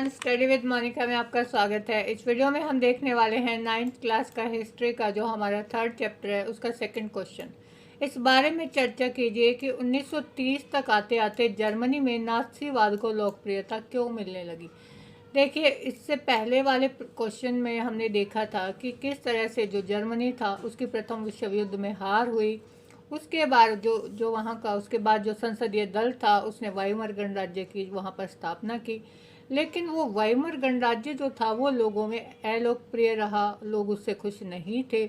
Everyone, study with Monika में आपका स्वागत है। इस वीडियो में हम देखने वाले हैं 9th क्लास का हिस्ट्री का जो हमारा 3rd चैप्टर है उसका 2nd क्वेश्चन। इस बारे में चर्चा कीजिए कि 1930 तक आते आते जर्मनी में नाज़ीवाद को लोकप्रियता क्यों मिलने लगी। देखिए, इससे पहले वाले क्वेश्चन में हमने देखा था कि किस तरह से जो जर्मनी था उसकी प्रथम विश्व युद्ध में हार हुई। उसके बाद जो वहाँ का उसके बाद जो संसदीय दल था उसने वाइमर गणराज्य की वहाँ पर स्थापना की। लेकिन वो वाइमर गणराज्य जो था वो लोगों में अलोकप्रिय रहा, लोग उससे खुश नहीं थे।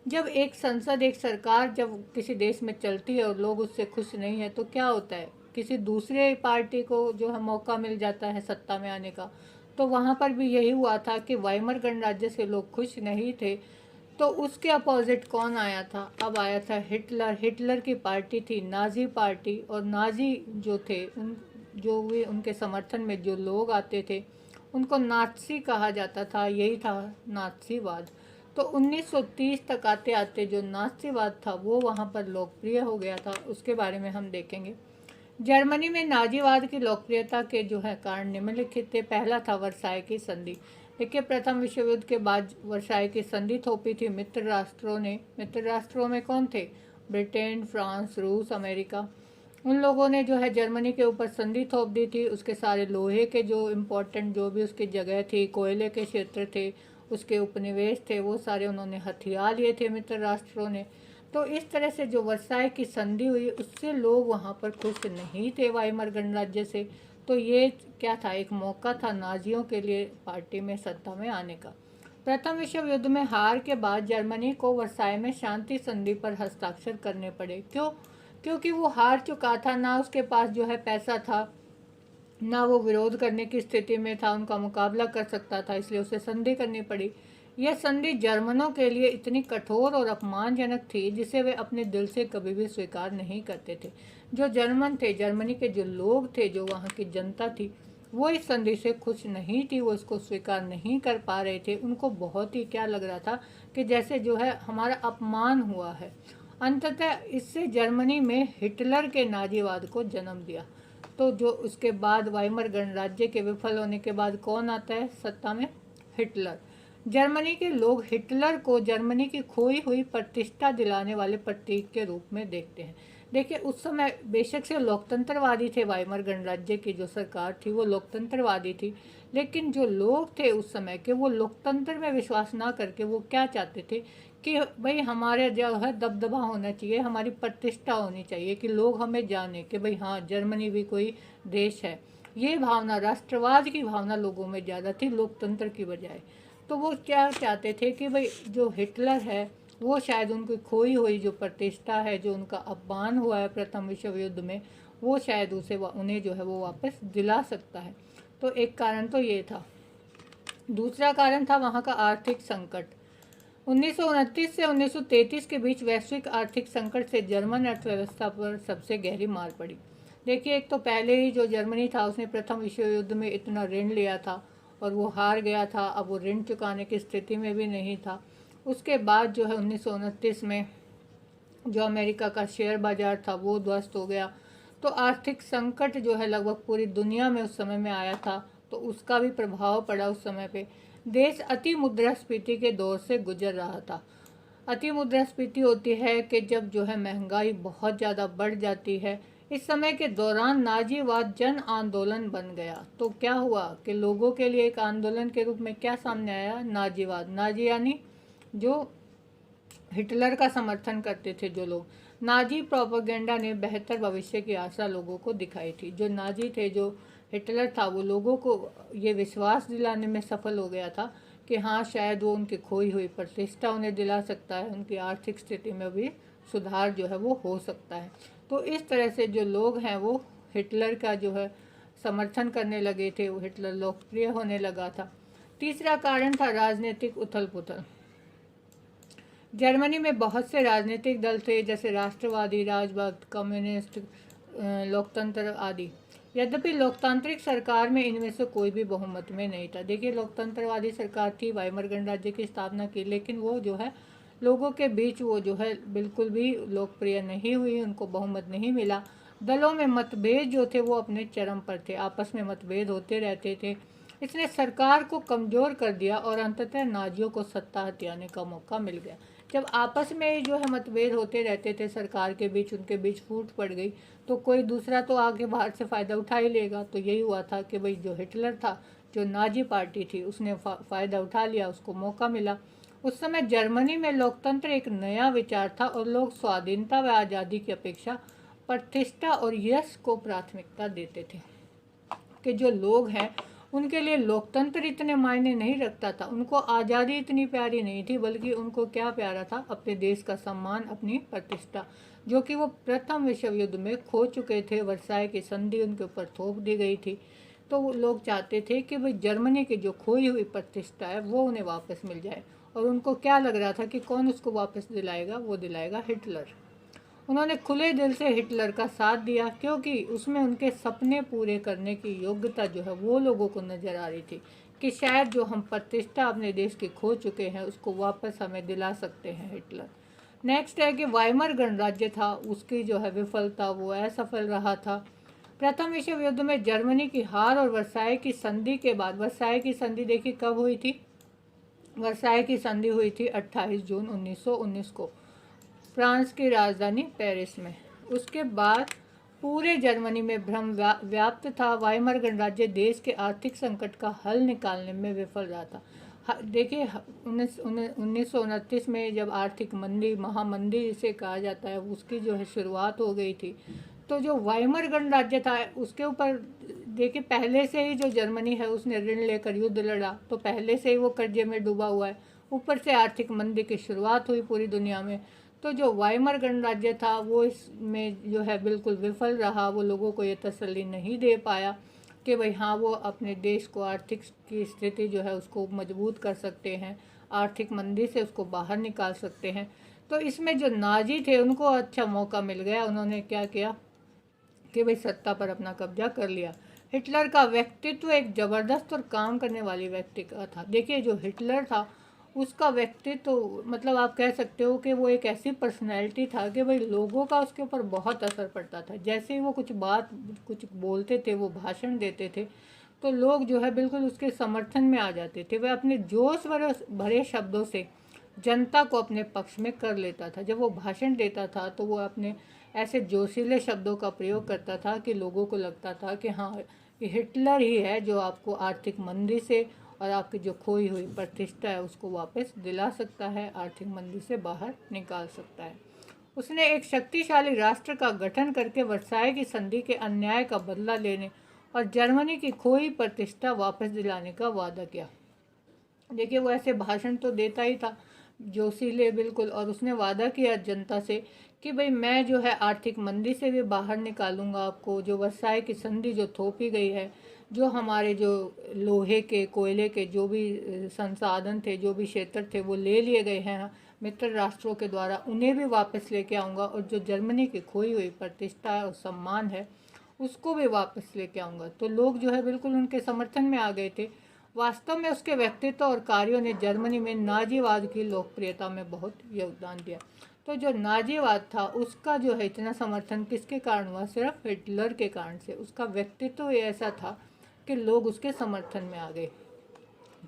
जब एक संसद, एक सरकार जब किसी देश में चलती है और लोग उससे खुश नहीं है तो क्या होता है, किसी दूसरे पार्टी को जो है मौका मिल जाता है सत्ता में आने का। तो वहाँ पर भी यही हुआ था कि वाइमर गणराज्य से लोग खुश नहीं थे। तो उसके अपोजिट कौन आया था? अब आया था हिटलर। हिटलर की पार्टी थी नाजी पार्टी, और नाजी जो थे जो भी उनके समर्थन में जो लोग आते थे उनको नाज़ी कहा जाता था। यही था नाज़ीवाद। तो 1930 तक आते आते जो नाज़ीवाद था वो वहाँ पर लोकप्रिय हो गया था। उसके बारे में हम देखेंगे। जर्मनी में नाज़ीवाद की लोकप्रियता के जो है कारण निम्नलिखित थे। पहला था वर्साई की संधि। देखिए, प्रथम विश्व युद्ध के बाद वर्साई की संधि थोपी थी मित्र राष्ट्रों ने। मित्र राष्ट्रों में कौन थे? ब्रिटेन, फ्रांस, रूस, अमेरिका। उन लोगों ने जो है जर्मनी के ऊपर संधि थोप दी थी। उसके सारे लोहे के जो इम्पोर्टेंट जो भी उसकी जगह थी, कोयले के क्षेत्र थे, उसके उपनिवेश थे, वो सारे उन्होंने हथिया लिए थे मित्र राष्ट्रों ने। तो इस तरह से जो वर्साई की संधि हुई उससे लोग वहाँ पर खुश नहीं थे वाइमर गणराज्य से। तो ये क्या था? एक मौका था नाजियों के लिए पार्टी में सत्ता में आने का। प्रथम विश्व युद्ध में हार के बाद जर्मनी को वर्साई में शांति संधि पर हस्ताक्षर करने पड़े। क्यों? क्योंकि वो हार चुका था, ना उसके पास जो है पैसा था, ना वो विरोध करने की स्थिति में था, उनका मुकाबला कर सकता था, इसलिए उसे संधि करनी पड़ी। यह संधि जर्मनों के लिए इतनी कठोर और अपमानजनक थी जिसे वे अपने दिल से कभी भी स्वीकार नहीं करते थे। जो जर्मन थे, जर्मनी के जो लोग थे, जो वहाँ की जनता थी, वो इस संधि से खुश नहीं थी, वो इसको स्वीकार नहीं कर पा रहे थे। उनको बहुत ही क्या लग रहा था कि जैसे जो है हमारा अपमान हुआ है। अंततः इससे जर्मनी में हिटलर के नाजीवाद को जन्म दिया। तो जो उसके बाद वाइमर गणराज्य के विफल होने के बाद कौन आता है सत्ता में? हिटलर। जर्मनी के लोग हिटलर को जर्मनी की खोई हुई प्रतिष्ठा दिलाने वाले प्रतीक के रूप में देखते हैं। देखिए, उस समय बेशक से लोकतंत्रवादी थे, वाइमर गणराज्य की जो सरकार थी वो लोकतंत्रवादी थी, लेकिन जो लोग थे उस समय के वो लोकतंत्र में विश्वास ना करके वो क्या चाहते थे कि भाई हमारे जो है दबदबा होना चाहिए, हमारी प्रतिष्ठा होनी चाहिए, कि लोग हमें जाने कि भाई हाँ, जर्मनी भी कोई देश है। ये भावना, राष्ट्रवाद की भावना लोगों में ज़्यादा थी लोकतंत्र की बजाय। तो वो क्या चाहते थे कि भाई जो हिटलर है वो शायद उनकी खोई हुई जो प्रतिष्ठा है, जो उनका अपमान हुआ है प्रथम विश्व युद्ध में, वो शायद उन्हें जो है वो वापस दिला सकता है। तो एक कारण तो ये था। दूसरा कारण था वहाँ का आर्थिक संकट। 1929 से 1933 के बीच वैश्विक आर्थिक संकट से जर्मन अर्थव्यवस्था पर सबसे गहरी मार पड़ी। देखिए, एक तो पहले ही जो जर्मनी था उसने प्रथम विश्व युद्ध में इतना ऋण लिया था और वो हार गया था। अब वो ऋण चुकाने की स्थिति में भी नहीं था। उसके बाद जो है 1929 में जो अमेरिका का शेयर बाजार था वो ध्वस्त हो गया। तो आर्थिक संकट जो है लगभग पूरी दुनिया में उस समय में आया था, तो उसका भी प्रभाव पड़ा उस समय पे। देश अति मुद्रास्फीति के दौर से गुजर रहा था। अति मुद्रास्फीति होती है कि जब जो है महंगाई बहुत ज़्यादा बढ़ जाती है। इस समय के दौरान नाजीवाद जन आंदोलन बन गया। तो क्या हुआ कि लोगों के लिए एक आंदोलन के रूप में क्या सामने आया? नाजीवाद। नाजी यानी जो हिटलर का समर्थन करते थे जो लोग। नाजी प्रोपेगेंडा ने बेहतर भविष्य की आशा लोगों को दिखाई थी। जो नाजी थे, जो हिटलर था, वो लोगों को ये विश्वास दिलाने में सफल हो गया था कि हाँ, शायद वो उनकी खोई हुई प्रतिष्ठा उन्हें दिला सकता है, उनकी आर्थिक स्थिति में भी सुधार जो है वो हो सकता है। तो इस तरह से जो लोग हैं वो हिटलर का जो है समर्थन करने लगे थे, वो हिटलर लोकप्रिय होने लगा था। तीसरा कारण था राजनीतिक उथल पुथल। जर्मनी में बहुत से राजनीतिक दल थे, जैसे राष्ट्रवादी, राजभक्त, कम्युनिस्ट, लोकतंत्र आदि। यद्यपि लोकतांत्रिक सरकार में इनमें से कोई भी बहुमत में नहीं था। देखिए, लोकतंत्रवादी सरकार थी, वाइमर गणराज्य की स्थापना की, लेकिन वो जो है लोगों के बीच वो जो है बिल्कुल भी लोकप्रिय नहीं हुई, उनको बहुमत नहीं मिला। दलों में मतभेद जो थे वो अपने चरम पर थे, आपस में मतभेद होते रहते थे। इसने सरकार को कमज़ोर कर दिया और अंततः नाजियों को सत्ता हथियाने का मौका मिल गया। जब आपस में जो है मतभेद होते रहते थे सरकार के बीच, उनके बीच फूट पड़ गई, तो कोई दूसरा तो आगे बाहर से फ़ायदा उठा ही लेगा। तो यही हुआ था कि भाई जो हिटलर था, जो नाजी पार्टी थी, उसने फ़ायदा उठा लिया, उसको मौका मिला। उस समय जर्मनी में लोकतंत्र एक नया विचार था और लोग स्वाधीनता व आज़ादी की अपेक्षा प्रतिष्ठा और यश को प्राथमिकता देते थे। कि जो लोग हैं उनके लिए लोकतंत्र इतने मायने नहीं रखता था, उनको आज़ादी इतनी प्यारी नहीं थी, बल्कि उनको क्या प्यारा था, अपने देश का सम्मान, अपनी प्रतिष्ठा, जो कि वो प्रथम विश्व युद्ध में खो चुके थे। वर्साई की संधि उनके ऊपर थोप दी गई थी। तो वो लोग चाहते थे कि भाई जर्मनी की जो खोई हुई प्रतिष्ठा है वो उन्हें वापस मिल जाए। और उनको क्या लग रहा था कि कौन उसको वापस दिलाएगा, वो दिलाएगा हिटलर। उन्होंने खुले दिल से हिटलर का साथ दिया, क्योंकि उसमें उनके सपने पूरे करने की योग्यता जो है वो लोगों को नज़र आ रही थी कि शायद जो हम प्रतिष्ठा अपने देश की खो चुके हैं उसको वापस हमें दिला सकते हैं हिटलर। नेक्स्ट है कि वाइमर गणराज्य था, उसकी जो है विफलता, वो असफल रहा था। प्रथम विश्व युद्ध में जर्मनी की हार और वर्साई की संधि के बाद, वर्साई की संधि देखिए कब हुई थी, वर्साई की संधि हुई थी 28 जून 1919 को फ्रांस की राजधानी पेरिस में। उसके बाद पूरे जर्मनी में भ्रम व्याप्त था। वाइमर गणराज्य देश के आर्थिक संकट का हल निकालने में विफल रहा था। देखिए 1929 में जब आर्थिक मंदी, महामंदी जिसे कहा जाता है, उसकी जो है शुरुआत हो गई थी। तो जो वाइमर गणराज्य था उसके ऊपर देखिए पहले से ही जो जर्मनी है उसने ऋण लेकर युद्ध लड़ा, तो पहले से ही वो कर्जे में डूबा हुआ है। ऊपर से आर्थिक मंदी की शुरुआत हुई पूरी दुनिया में। तो जो वाइमर गणराज्य था वो इसमें जो है बिल्कुल विफल रहा। वो लोगों को ये तसल्ली नहीं दे पाया कि भाई हाँ वो अपने देश को, आर्थिक की स्थिति जो है उसको मजबूत कर सकते हैं, आर्थिक मंदी से उसको बाहर निकाल सकते हैं। तो इसमें जो नाजी थे उनको अच्छा मौका मिल गया। उन्होंने क्या किया कि भाई सत्ता पर अपना कब्जा कर लिया। हिटलर का व्यक्तित्व एक ज़बरदस्त और काम करने वाली व्यक्ति का था। देखिए जो हिटलर था उसका व्यक्तित्व तो मतलब आप कह सकते हो कि वो एक ऐसी पर्सनैलिटी था कि भाई लोगों का उसके ऊपर बहुत असर पड़ता था। जैसे ही वो कुछ बोलते थे, वो भाषण देते थे, तो लोग जो है बिल्कुल उसके समर्थन में आ जाते थे। वह अपने जोश भरे शब्दों से जनता को अपने पक्ष में कर लेता था। जब वो भाषण देता था तो वो अपने ऐसे जोशीले शब्दों का प्रयोग करता था कि लोगों को लगता था कि हाँ ये हिटलर ही है जो आपको आर्थिक मंदी से और आपकी जो खोई हुई प्रतिष्ठा है उसको वापस दिला सकता है, आर्थिक मंदी से बाहर निकाल सकता है। उसने एक शक्तिशाली राष्ट्र का गठन करके वर्साई की संधि के अन्याय का बदला लेने और जर्मनी की खोई प्रतिष्ठा वापस दिलाने का वादा किया। देखिए वो ऐसे भाषण तो देता ही था, जोशीले बिल्कुल, और उसने वादा किया जनता से कि भाई मैं जो है आर्थिक मंदी से भी बाहर निकालूंगा आपको। जो वर्साई की संधि जो थोपी गई है, जो हमारे जो लोहे के, कोयले के जो भी संसाधन थे, जो भी क्षेत्र थे, वो ले लिए गए हैं मित्र राष्ट्रों के द्वारा, उन्हें भी वापस लेके आऊँगा। और जो जर्मनी की खोई हुई प्रतिष्ठा और सम्मान है उसको भी वापस लेके आऊँगा। तो लोग जो है बिल्कुल उनके समर्थन में आ गए थे। वास्तव में उसके व्यक्तित्व और कार्यों ने जर्मनी में नाजीवाद की लोकप्रियता में बहुत योगदान दिया। तो जो नाजीवाद था उसका जो है इतना समर्थन किसके कारण हुआ, सिर्फ हिटलर के कारण से। उसका व्यक्तित्व ऐसा था कि लोग उसके समर्थन में आ गए।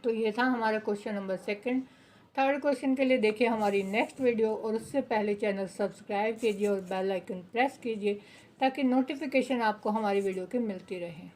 तो ये था हमारा क्वेश्चन नंबर 2। थर्ड क्वेश्चन के लिए देखिए हमारी नेक्स्ट वीडियो, और उससे पहले चैनल सब्सक्राइब कीजिए और बेल आइकन प्रेस कीजिए ताकि नोटिफिकेशन आपको हमारी वीडियो की मिलती रहे।